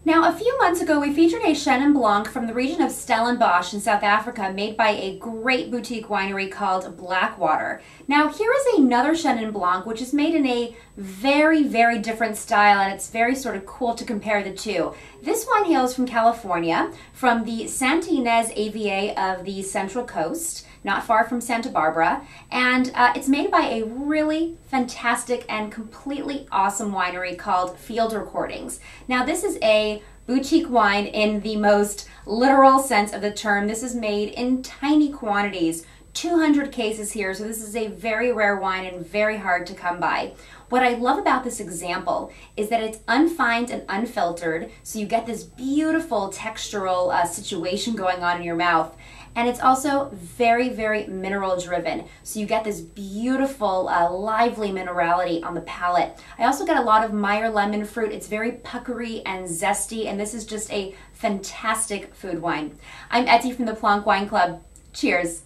Now, a few months ago, we featured a Chenin Blanc from the region of Stellenbosch in South Africa, made by a great boutique winery called Blackwater. Now, here is another Chenin Blanc, which is made in a very, very different style, and it's very sort of cool to compare the two. This wine hails from California, from the Santa Ynez AVA of the Central Coast, not far from Santa Barbara, and it's made by a really fantastic and completely awesome winery called Field Recordings. Now, this is a boutique wine in the most literal sense of the term. This is made in tiny quantities, 200 cases here, so this is a very rare wine and very hard to come by. What I love about this example is that it's unfined and unfiltered, so you get this beautiful textural situation going on in your mouth. And it's also very, very mineral driven. So you get this beautiful, lively minerality on the palate. I also get a lot of Meyer lemon fruit. It's very puckery and zesty, and this is just a fantastic food wine. I'm Etty from the Plonk Wine Club. Cheers.